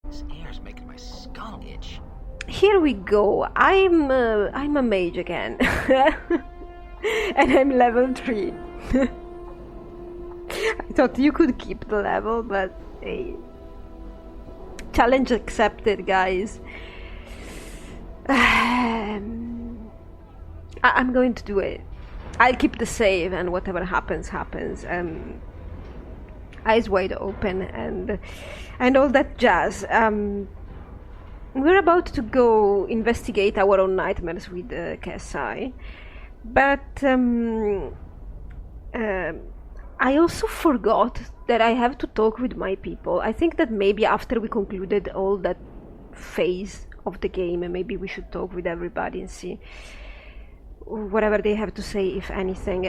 This air's making my skull itch. Here we go. I'm a mage again. And I'm level 3. I thought you could keep the level, but hey. Challenge accepted, guys. I'm going to do it. I'll keep the save, and whatever happens, happens. Eyes wide open and all that jazz. We're about to go investigate our own nightmares with KSI, but I also forgot that I have to talk with my people. I think that maybe after we concluded all that phase of the game, maybe we should talk with everybody and see whatever they have to say, if anything.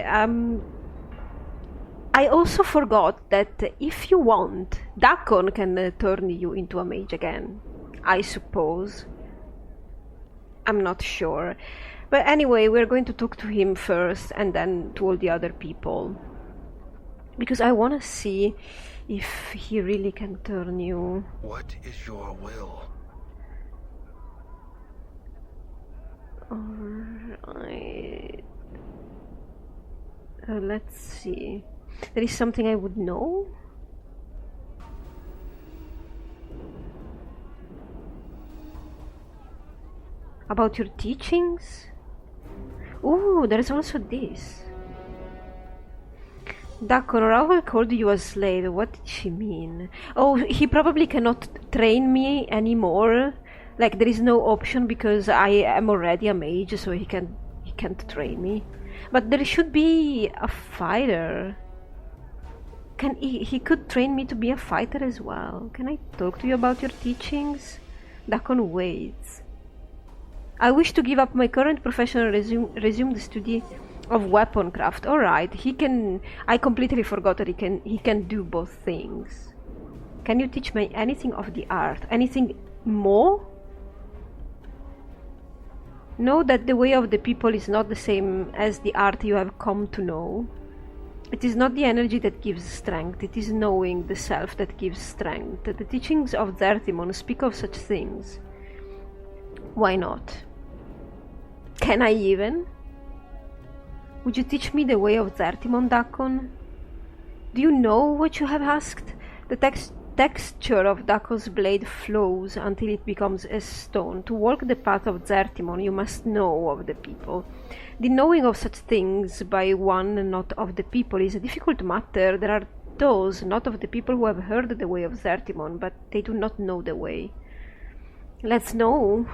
I also forgot that if you want, Dakon can turn you into a mage again, I suppose. I'm not sure. But anyway, we're going to talk to him first and then to all the other people. Because I want to see if he really can turn you. What is your will? Alright. Let's see. There is something I would know? About your teachings? Ooh, there's also this. Dakon, Ravel called you a slave. What did she mean? Oh, he probably cannot train me anymore. Like, there is no option because I am already a mage, so he can't train me. But there should be a fighter. He could train me to be a fighter as well. Can I talk to you about your teachings? Dakon waits. I wish to give up my current profession and resume the study of weaponcraft. Alright, I completely forgot that he can do both things. Can you teach me anything of the art? Anything more? Know that the way of the people is not the same as the art you have come to know. It is not the energy that gives strength, it is knowing the self that gives strength. The teachings of Zertimon speak of such things. Why not? Can I even? Would you teach me the way of Zertimon, Dakon? Do you know what you have asked? The texture of Dakon's blade flows until it becomes a stone. To walk the path of Zertimon, you must know of the people. The knowing of such things by one not of the people is a difficult matter. There are those not of the people who have heard the way of Zertimon, but they do not know the way. Let's know.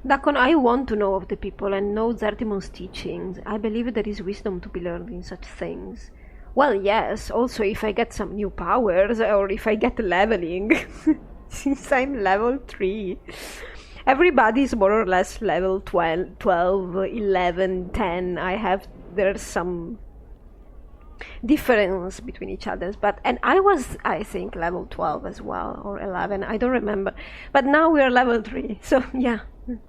Dakon, I want to know of the people and know Zertimon's teachings. I believe there is wisdom to be learned in such things. Well, yes, also if I get some new powers, or if I get leveling, since I'm level 3. Everybody is more or less level 12, 11, 10. There's some difference between each other, and I was, I think, level 12 as well, or 11, I don't remember. But now we are level 3, so yeah.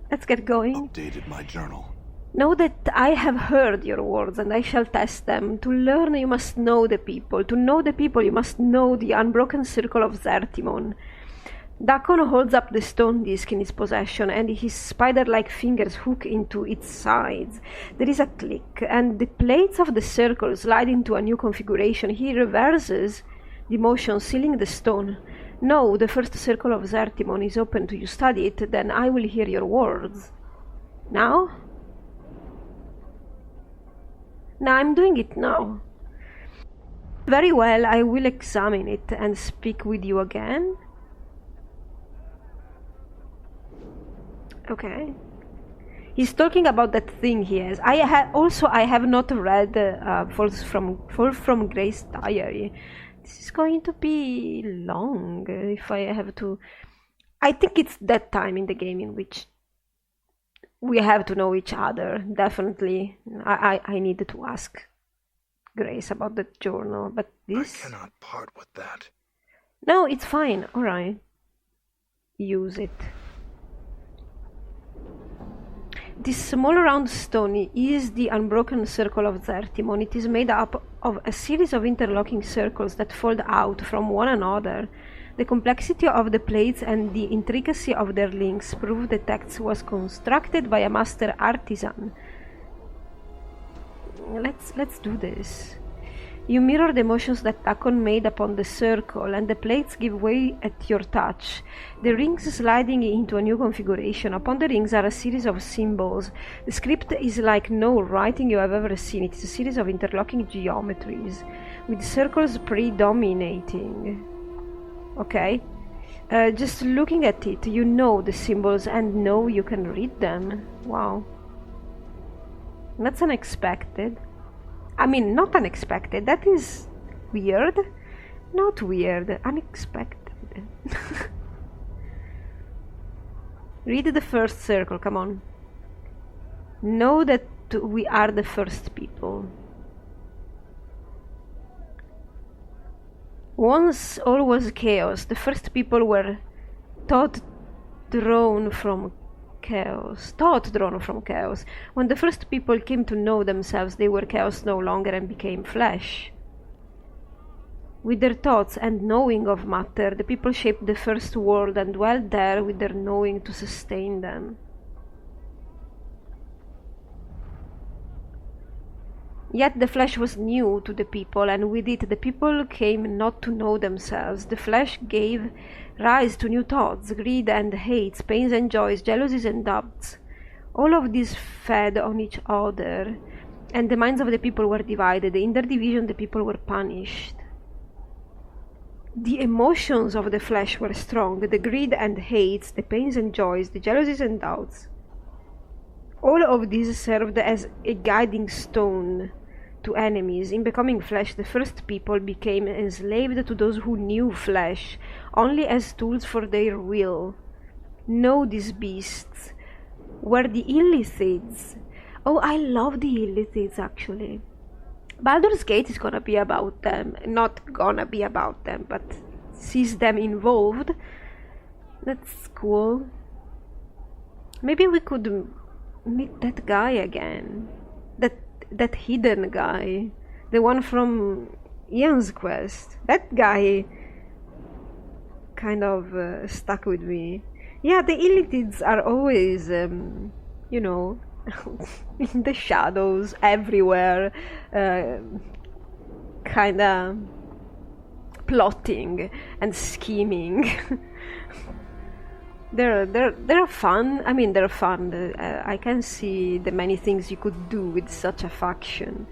Let's get going. Updated my journal. Know that I have heard your words and I shall test them. To learn you must know the people. To know the people you must know the unbroken circle of Zertimon. Dakon holds up the stone disc in his possession and his spider-like fingers hook into its sides. There is a click and the plates of the circle slide into a new configuration. He reverses the motion, sealing the stone. No, the first circle of Zertimon is open to you. Study it, then I will hear your words. Now? Now I'm doing it now. Very well, I will examine it and speak with you again. Okay. He's talking about that thing he has. I have not read Falls from Grace Diary. This is going to be long if I have to. I think it's that time in the game in which we have to know each other. Definitely, I need to ask Grace about the journal, but this. I cannot part with that. No, it's fine. All right, use it. This small round stone is the unbroken circle of Zertimon. It is made up of a series of interlocking circles that fold out from one another. The complexity of the plates and the intricacy of their links prove the text was constructed by a master artisan. Let's do this. You mirror the motions that Takon made upon the circle, and the plates give way at your touch, the rings sliding into a new configuration. Upon the rings are a series of symbols. The script is like no writing you have ever seen. It is a series of interlocking geometries, with circles predominating. Okay? Just looking at it, you know the symbols and know you can read them. Wow. That's unexpected. I mean, not unexpected. That is weird. Not weird. Unexpected. Read the first circle, come on. Know that we are the first people. Once all was chaos. The first people were drawn from chaos. When the first people came to know themselves, they were chaos no longer and became flesh. With their thoughts and knowing of matter, the people shaped the first world and dwelt there with their knowing to sustain them. Yet the flesh was new to the people, and with it the people came not to know themselves. The flesh gave rise to new thoughts, greed and hates, pains and joys, jealousies and doubts. All of these fed on each other, and the minds of the people were divided. In their division the people were punished. The emotions of the flesh were strong, the greed and hates, the pains and joys, the jealousies and doubts. All of these served as a guiding stone to enemies. In becoming flesh, the first people became enslaved to those who knew flesh, only as tools for their will. Know these beasts were the Illithids. Oh, I love the Illithids, actually. Baldur's Gate is gonna be about them. Not gonna be about them, but sees them involved. That's cool. Maybe we could meet that guy again. That hidden guy. The one from Ian's quest. That guy kind of stuck with me. Yeah, the Illithids are always, you know, in the shadows, everywhere, kinda plotting and scheming. They're fun. I mean, they're fun. I can see the many things you could do with such a faction.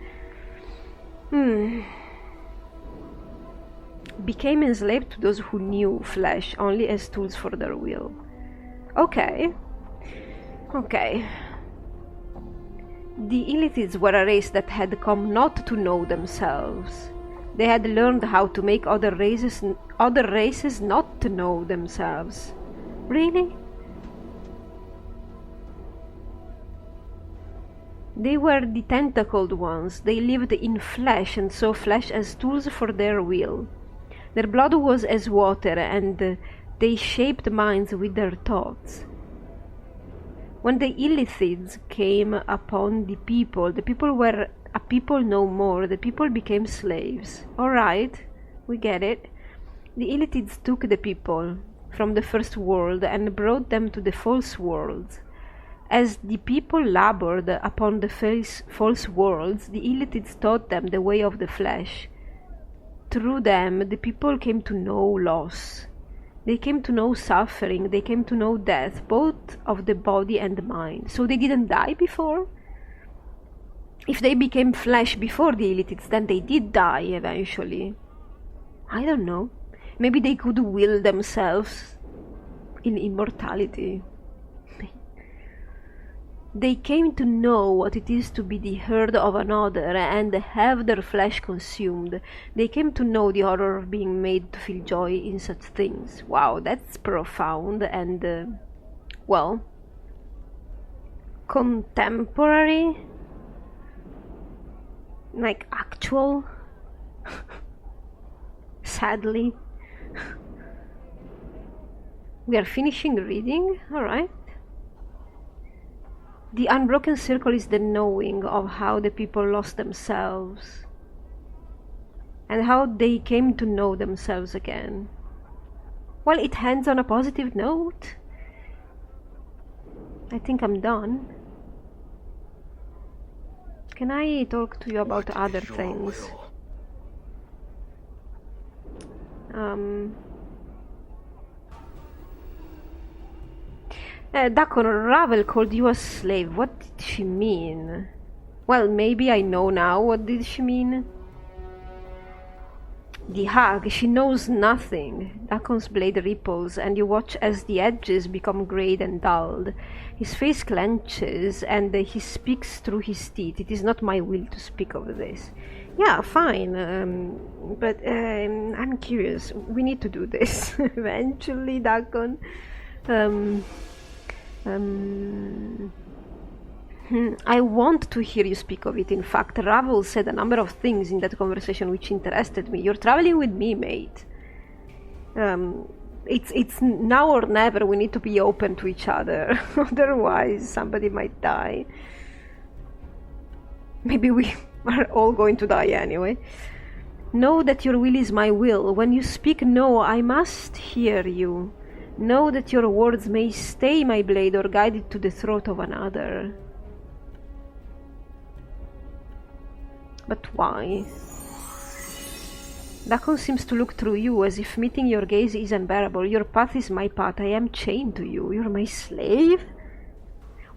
Became enslaved to those who knew flesh, only as tools for their will. Okay. The Illithids were a race that had come not to know themselves. They had learned how to make other races not to know themselves. Really? They were the tentacled ones. They lived in flesh and saw flesh as tools for their will. Their blood was as water, and they shaped minds with their thoughts. When the Illithids came upon the people were a people no more. The people became slaves. Alright, we get it. The Illithids took the people from the first world and brought them to the false worlds. As the people labored upon the false worlds, the Illithids taught them the way of the flesh. Through them, the people came to know loss. They came to know suffering. They came to know death, both of the body and the mind. So they didn't die before? If they became flesh before the Illithids, then they did die eventually. I don't know. Maybe they could will themselves in immortality. They came to know what it is to be the herd of another and have their flesh consumed. They came to know the horror of being made to feel joy in such things. Wow, that's profound and, well, contemporary? Like actual? Sadly. We are finishing reading, alright. The unbroken circle is the knowing of how the people lost themselves. and how they came to know themselves again. Well, it ends on a positive note. I think I'm done. Can I talk to you about What other is your things? will? Dakon, Ravel called you a slave. What did she mean? Well, maybe I know now what did she mean. The hag, she knows nothing. Dakon's blade ripples, and you watch as the edges become grayed and dulled. His face clenches, and he speaks through his teeth. It is not my will to speak of this. Yeah, fine, but I'm curious. We need to do this eventually, Dakon. I want to hear you speak of it. In fact, Ravel said a number of things in that conversation which interested me. You're traveling with me, mate. It's now or never. We need to be open to each other. Otherwise, somebody might die. Maybe we are all going to die anyway. Know that your will is my will. When you speak no, I must hear you. Know that your words may stay my blade or guide it to the throat of another. But why? Dakon seems to look through you as if meeting your gaze is unbearable. Your path is my path. I am chained to you. You're my slave?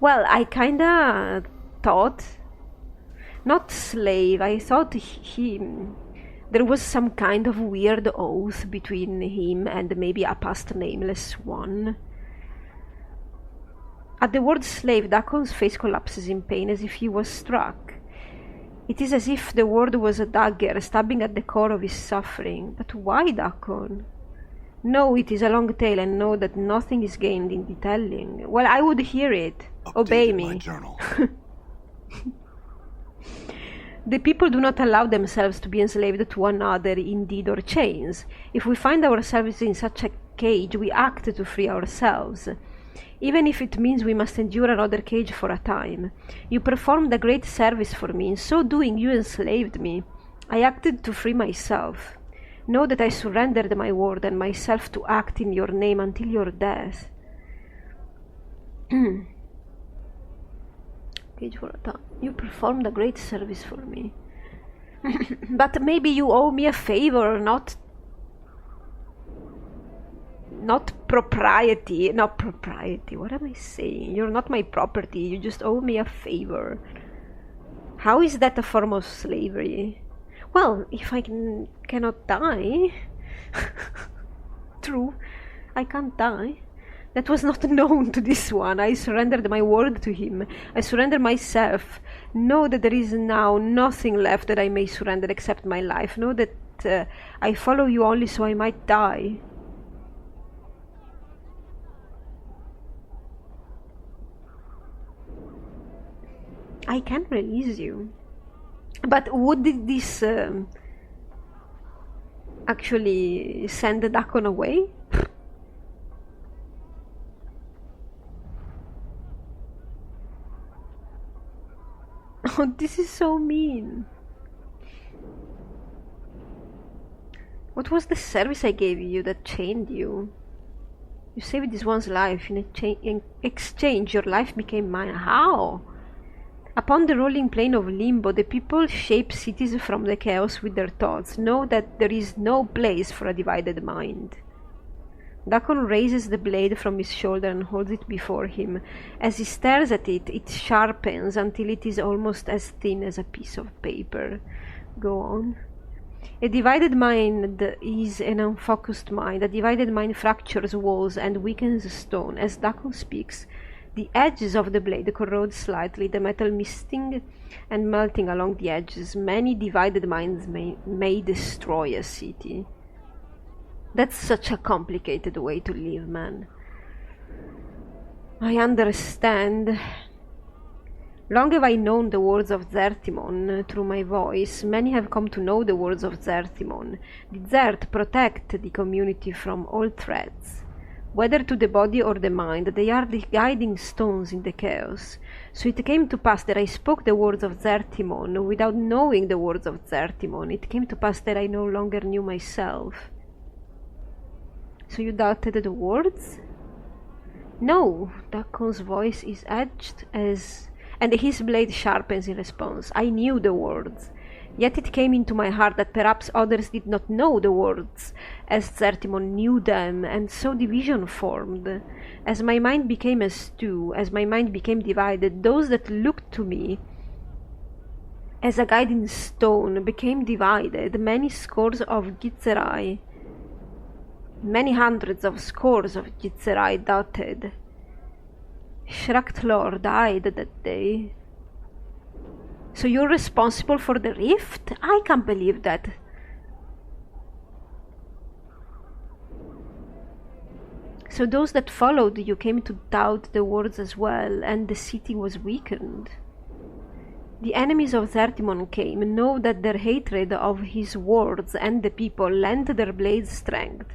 Well, I kinda thought... Not slave. I thought there was some kind of weird oath between him and maybe a past nameless one. At the word slave, Dakon's face collapses in pain as if he was struck. It is as if the word was a dagger stabbing at the core of his suffering. But why, Dakon? No, it is a long tale, and know that nothing is gained in the telling. Well, I would hear it. Obey me. My journal. The people do not allow themselves to be enslaved to one another in deed or chains. If we find ourselves in such a cage, we act to free ourselves. Even if it means we must endure another cage for a time. You performed a great service for me. In so doing, you enslaved me. I acted to free myself. Know that I surrendered my word and myself to act in your name until your death. Cage for a time. You performed a great service for me. But maybe you owe me a favor, not propriety. Not propriety. What am I saying? You're not my property. You just owe me a favor. How is that a form of slavery? Well, if I cannot die... True, I can't die. That was not known to this one. I surrendered my word to him. I surrender myself. Know that there is now nothing left that I may surrender except my life. Know that I follow you only so I might die. I can release you. But would this actually send the Dakon away? Oh, this is so mean. What was the service I gave you that chained you? You saved this one's life. In exchange, your life became mine. How? Upon the rolling plain of limbo, the people shape cities from the chaos with their thoughts. Know that there is no place for a divided mind. Dakon raises the blade from his shoulder and holds it before him. As he stares at it, it sharpens until it is almost as thin as a piece of paper. Go on. A divided mind is an unfocused mind. A divided mind fractures walls and weakens stone. As Dakon speaks, the edges of the blade corrode slightly, the metal misting and melting along the edges. Many divided minds may destroy a city. That's such a complicated way to live, man. I understand. Long have I known the words of Zertimon through my voice. Many have come to know the words of Zertimon. The Zert protect the community from all threats. whether to the body or the mind. They are the guiding stones in the chaos. So it came to pass that I spoke the words of Zertimon without knowing the words of Zertimon. It came to pass that I no longer knew myself. So you doubted the words? No, Dakon's voice is edged and his blade sharpens in response. I knew the words. Yet it came into my heart that perhaps others did not know the words, as Zertimon knew them, and so division formed. As my mind became a stew, as my mind became divided, those that looked to me as a guiding stone became divided. Many scores of Gitzerai, many hundreds of scores of Gitzerai doubted. Shraktlor died that day. So you're responsible for the rift? I can't believe that. So those that followed you came to doubt the words as well, and the city was weakened. The enemies of Zertimon came, know that their hatred of his words and the people lent their blades strength.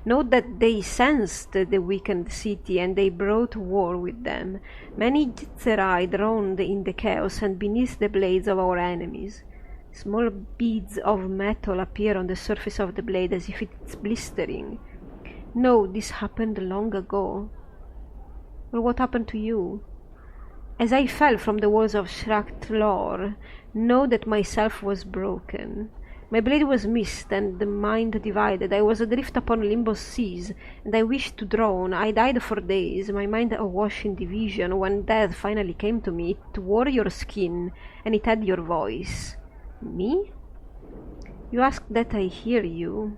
Note that they sensed the weakened city, and they brought war with them. Many Gitzerai droned in the chaos and beneath the blades of our enemies. Small beads of metal appear on the surface of the blade as if it's blistering. No, this happened long ago. Well, what happened to you? As I fell from the walls of Shraktlor, know that myself was broken. My blade was missed, and the mind divided. I was adrift upon limbo seas, and I wished to drown. I died for days, my mind awash in division. When death finally came to me, it wore your skin, and it had your voice. Me? You ask that I hear you.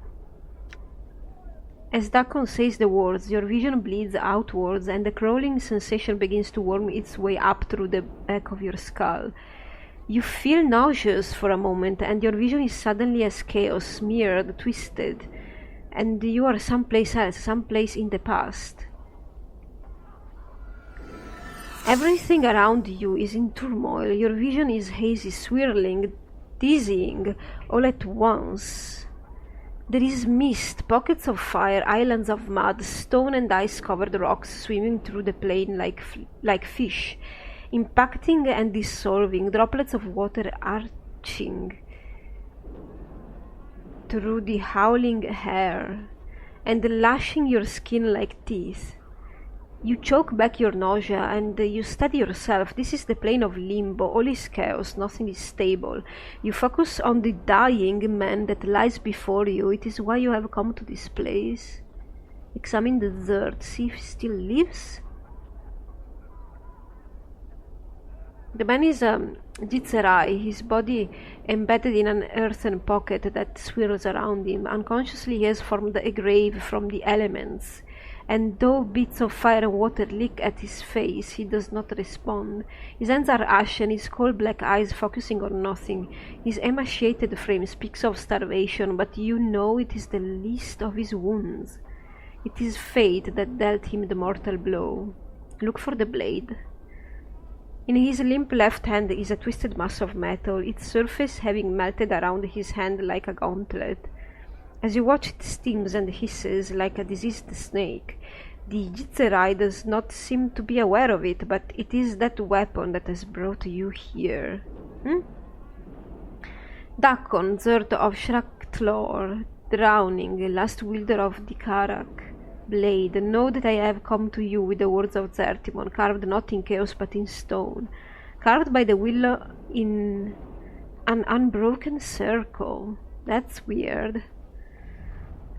As Dakon says the words, your vision bleeds outwards, and the crawling sensation begins to worm its way up through the back of your skull. You feel nauseous for a moment, and your vision is suddenly as chaos, smeared, twisted, and you are someplace else, someplace in the past. Everything around you is in turmoil. Your vision is hazy, swirling, dizzying, all at once. There is mist, pockets of fire, islands of mud, stone and ice-covered rocks swimming through the plain like fish, impacting and dissolving, droplets of water arching through the howling air and lashing your skin like teeth. You choke back your nausea and you steady yourself. This is the plane of limbo. All is chaos, nothing is stable. You focus on the dying man that lies before you. It is why you have come to this place. Examine the dirt, see if he still lives. The man is Gitzerai, his body embedded in an earthen pocket that swirls around him. Unconsciously he has formed a grave from the elements, and though bits of fire and water lick at his face, he does not respond. His hands are ashen, his coal-black eyes focusing on nothing. His emaciated frame speaks of starvation, but you know it is the least of his wounds. It is fate that dealt him the mortal blow. Look for the blade. In his limp left hand is a twisted mass of metal, its surface having melted around his hand like a gauntlet. As you watch it steams and hisses like a diseased snake. The Gitzerai does not seem to be aware of it, but it is that weapon that has brought you here. Dakon, Zerd of Shraktlor, drowning, last wielder of Dikarak, blade, know that I have come to you with the words of Zertimon, carved not in chaos but in stone, carved by the will in an unbroken circle. That's weird.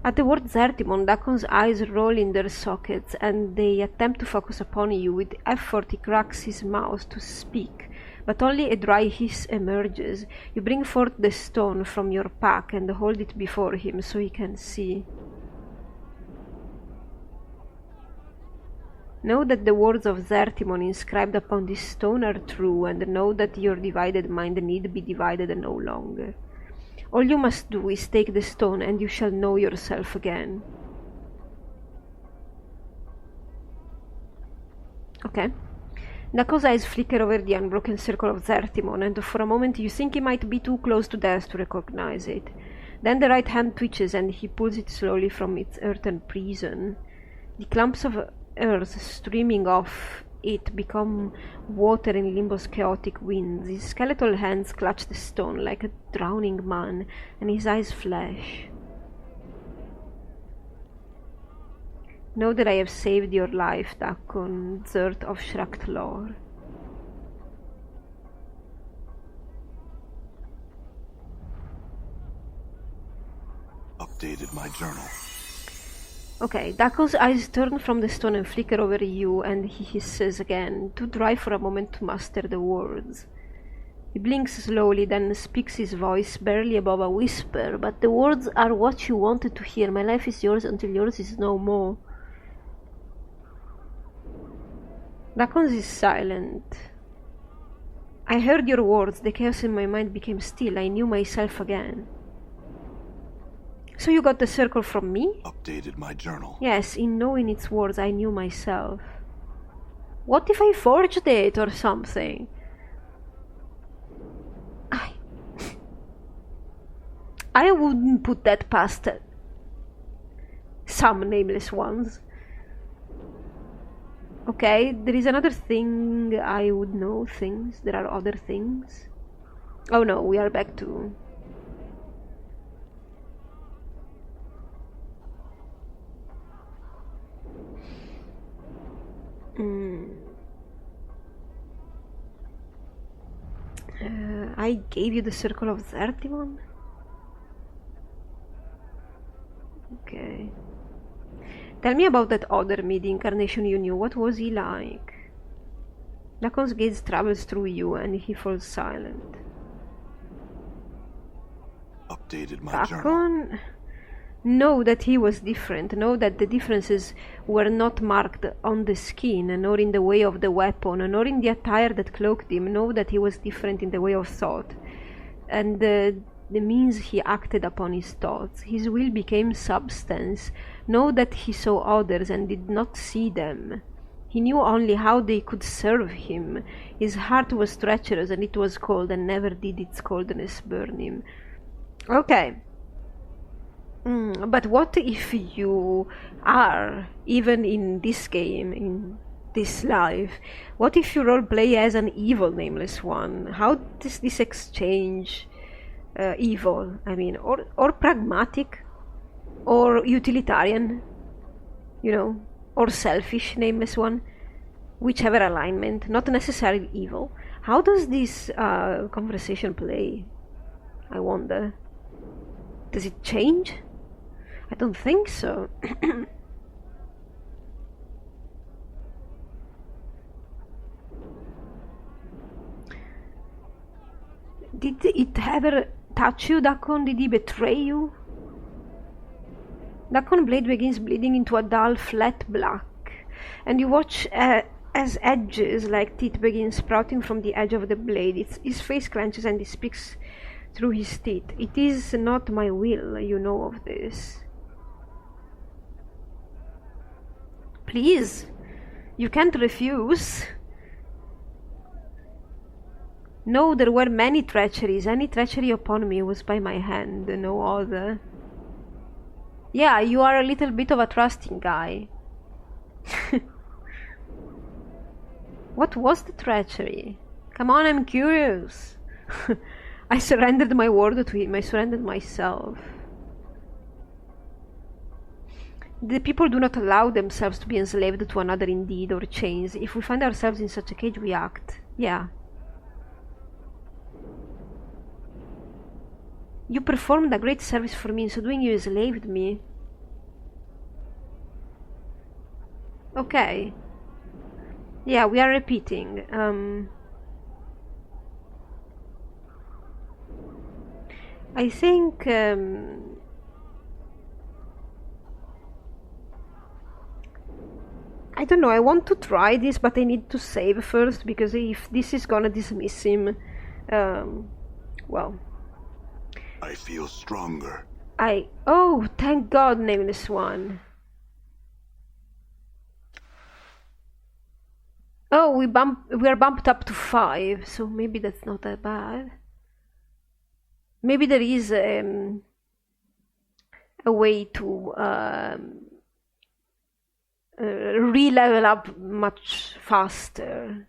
At the word Zertimon, Dakon's eyes roll in their sockets, and they attempt to focus upon you. With effort he cracks his mouth to speak, but only a dry hiss emerges. You bring forth the stone from your pack and hold it before him so he can see. Know that the words of Zertimon inscribed upon this stone are true, and know that your divided mind need be divided no longer. All you must do is take the stone, and you shall know yourself again. Okay. Dakon's eyes flicker over the unbroken circle of Zertimon, and for a moment you think he might be too close to death to recognize it. Then the right hand twitches, and he pulls it slowly from its earthen prison. The clumps of earth streaming off it become water in Limbo's chaotic winds. His skeletal hands clutch the stone like a drowning man, and his eyes flash. Know that I have saved your life, Dakon, Zert of Shrakt lore. Updated my journal. Okay, Dakon's eyes turn from the stone and flicker over you, and he hisses again, too dry for a moment to master the words. He blinks slowly, then speaks, his voice barely above a whisper, but the words are what you wanted to hear. My life is yours until yours is no more. Dakon is silent. I heard your words, the chaos in my mind became still, I knew myself again. So you got the circle from me? Updated my journal. Yes, in knowing its words I knew myself. What if I forged it or something? I wouldn't put that past some nameless ones. Okay, there is another thing I would know things. There are other things. Oh no, we are back to... I gave you the circle of 31? Okay. Tell me about that other mid-incarnation you knew. What was he like? Dakon's gaze travels through you and he falls silent. Updated my journal. Dakon? Know that he was different. Know that the differences were not marked on the skin, nor in the way of the weapon, nor in the attire that cloaked him. Know that he was different in the way of thought, and the means he acted upon his thoughts. His will became substance. Know that he saw others and did not see them. He knew only how they could serve him. His heart was treacherous and it was cold, and never did its coldness burn him. Okay. But what if you are, even in this game, in this life, what if you roleplay as an evil nameless one? How does this exchange evil, I mean, or pragmatic, or utilitarian, you know, or selfish nameless one, whichever alignment, not necessarily evil. How does this conversation play? I wonder. Does it change? I don't think so. Did it ever touch you, Dakon? Did he betray you? Dakon blade begins bleeding into a dull, flat black, and you watch as edges like teeth begin sprouting from the edge of the blade. His face clenches and he speaks through his teeth. It is not my will, you know of this. Please, you can't refuse. No, there were many treacheries. Any treachery upon me was by my hand, no other. Yeah, you are a little bit of a trusting guy. What was the treachery? Come on, I'm curious. I surrendered my word to him. I surrendered myself. The people do not allow themselves to be enslaved to another in deed or chains. If we find ourselves in such a cage, we act. Yeah. You performed a great service for me, in so doing you enslaved me. Okay. Yeah, we are repeating. I think... I don't know, I want to try this, but I need to save first, because if this is gonna dismiss him, well... I feel stronger. Oh, thank God, nameless one. Oh, we are bumped up to 5, so maybe that's not that bad. Maybe there is a way to re-level up much faster.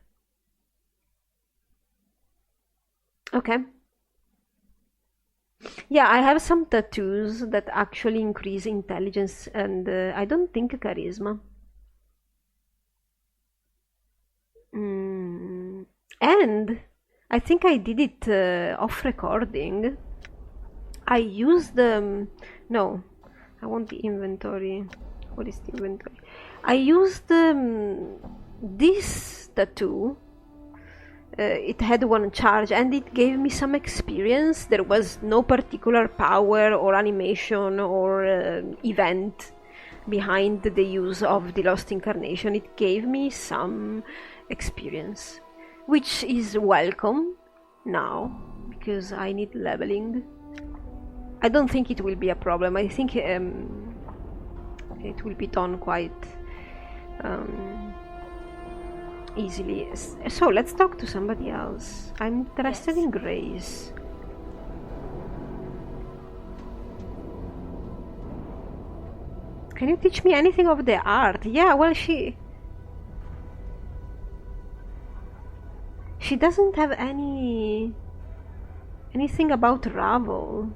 Okay. Yeah, I have some tattoos that actually increase intelligence and I don't think charisma. And I think I did it off recording. I used the... no, I want the inventory. What is the inventory? I used this tattoo. It had one charge and it gave me some experience. There was no particular power or animation or event behind the use of the Lost Incarnation. It gave me some experience, which is welcome now because I need leveling. I don't think it will be a problem. I think it will be done quite easily. So let's talk to somebody else. I'm interested in Grace. Can you teach me anything of the art? Yeah, well, she doesn't have anything about Ravel.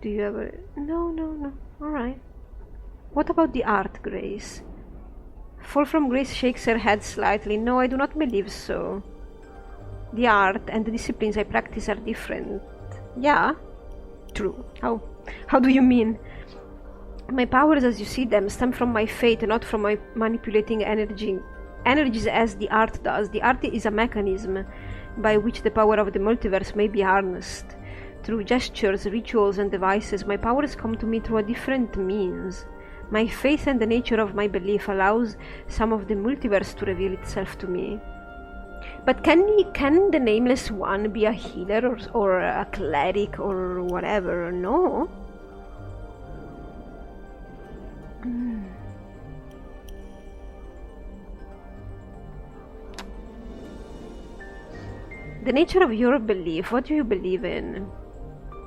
Do you ever... No. Alright. What about the art, Grace? Fall from Grace shakes her head slightly. No, I do not believe so. The art and the disciplines I practice are different. Yeah? True. How do you mean? My powers as you see them stem from my fate, not from my manipulating energies as the art does. The art is a mechanism by which the power of the multiverse may be harnessed. Through gestures, rituals and devices, my powers come to me through a different means. My faith and the nature of my belief allows some of the multiverse to reveal itself to me. But can the Nameless One be a healer or a cleric or whatever? No. The nature of your belief, what do you believe in?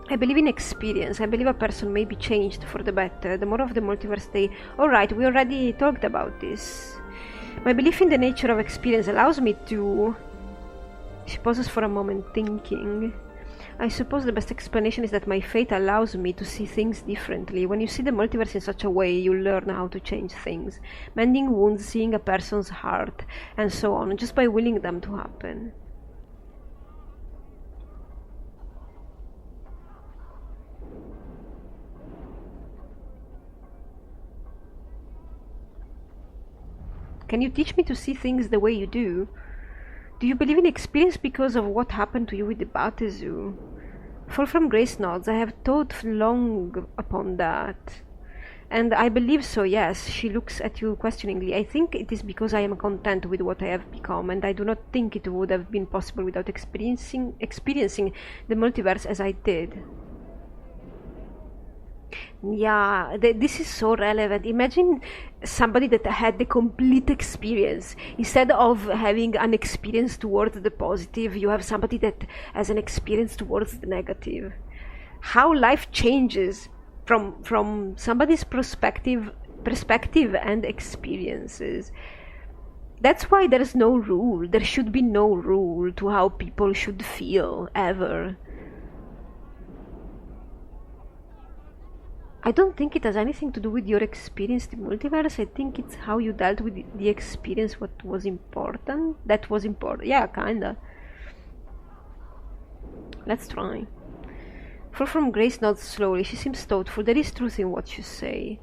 I believe in experience. I believe a person may be changed for the better. The more of the multiverse they... Alright, we already talked about this. My belief in the nature of experience allows me to... She pauses for a moment, thinking. I suppose the best explanation is that my fate allows me to see things differently. When you see the multiverse in such a way, you learn how to change things. Mending wounds, seeing a person's heart, and so on, just by willing them to happen. Can you teach me to see things the way you do? Do you believe in experience because of what happened to you with the Batezu? Fall from Grace nods. I have thought long upon that. And I believe so, yes. She looks at you questioningly. I think it is because I am content with what I have become, and I do not think it would have been possible without experiencing the multiverse as I did. Yeah, this is so relevant. Imagine somebody that had the complete experience. Instead of having an experience towards the positive, you have somebody that has an experience towards the negative. How life changes from somebody's perspective and experiences. That's why there's no rule. There should be no rule to how people should feel, ever. I don't think it has anything to do with your experience in the multiverse. I think it's how you dealt with the experience, what was important. That was important. Yeah, kinda. Let's try. Fall from Grace nods slowly. She seems thoughtful. There is truth in what you say.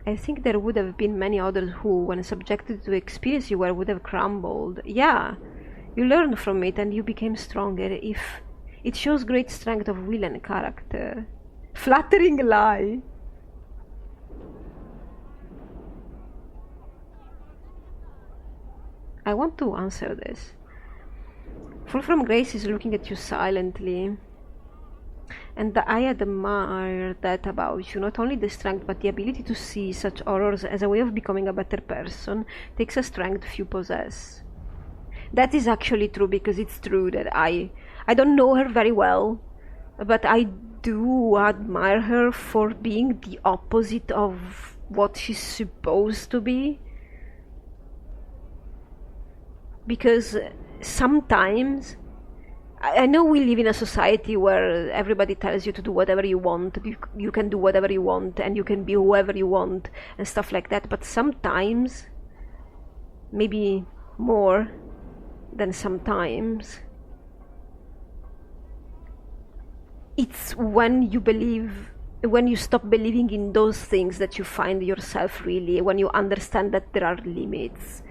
I think there would have been many others who, when subjected to the experience you were, would have crumbled. Yeah, you learned from it and you became stronger. If it shows great strength of will and character. Flattering lie. I want to answer this. Fall from Grace is looking at you silently. And I admire that about you. Not only the strength, but the ability to see such horrors as a way of becoming a better person takes a strength few possess. That is actually true, because it's true that I don't know her very well, but I do admire her for being the opposite of what she's supposed to be. Because sometimes, I know we live in a society where everybody tells you to do whatever you want, you can do whatever you want, and you can be whoever you want, and stuff like that, but sometimes, maybe more than sometimes, it's when you stop believing in those things that you find yourself really, when you understand that there are limits,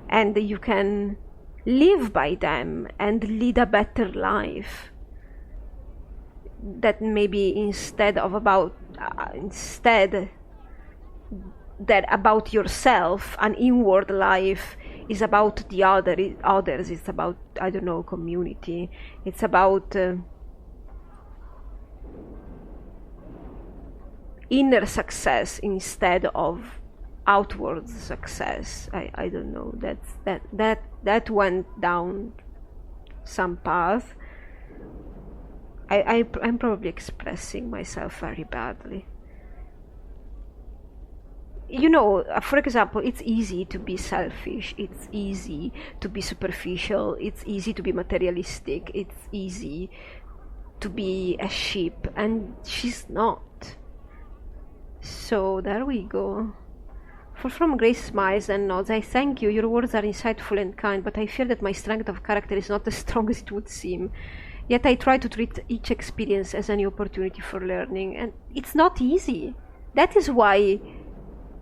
and you can live by them and lead a better life. That maybe instead that about yourself, an inward life is about the others, it's about, I don't know, community, it's about inner success instead of outward success. I don't know, that went down some path. I'm probably expressing myself very badly. You know, for example, it's easy to be selfish, it's easy to be superficial, it's easy to be materialistic, it's easy to be a sheep, and she's not. So there we go. For from Grace smiles and nods, I thank you, your words are insightful and kind, but I fear that my strength of character is not as strong as it would seem. Yet I try to treat each experience as a new opportunity for learning, and it's not easy. That is why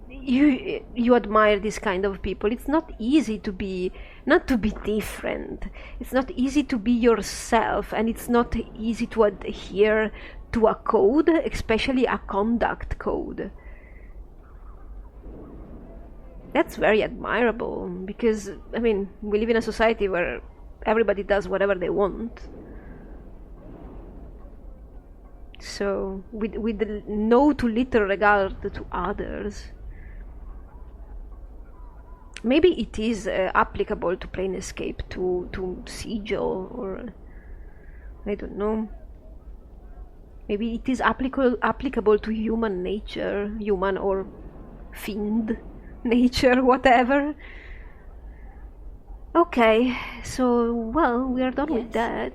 you admire this kind of people. It's not easy to be, not to be different. It's not easy to be yourself, and it's not easy to adhere to a code, especially a conduct code. That's very admirable, because, I mean, we live in a society where everybody does whatever they want. So, with no too little regard to others. Maybe it is applicable to Planescape, to Sigil, or I don't know. Maybe it is applicable to human nature, human or fiend nature, whatever. Okay, so, well, we are done with that.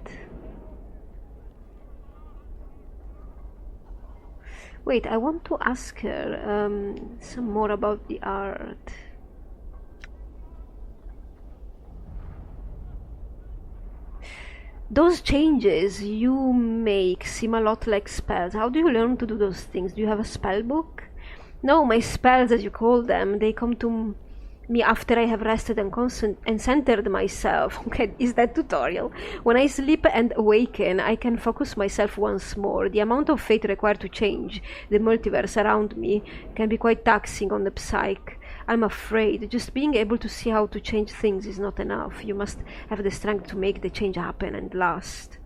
Wait, I want to ask her some more about the art. Those changes you make seem a lot like spells. How do you learn to do those things? Do you have a spell book? No, my spells, as you call them, they come to me after I have rested and centered myself. Okay, is that tutorial? When I sleep and awaken, I can focus myself once more. The amount of faith required to change the multiverse around me can be quite taxing on the psyche. I'm afraid just being able to see how to change things is not enough. You must have the strength to make the change happen and last.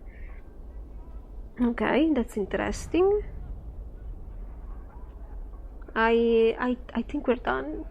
Okay, that's interesting. I think we're done.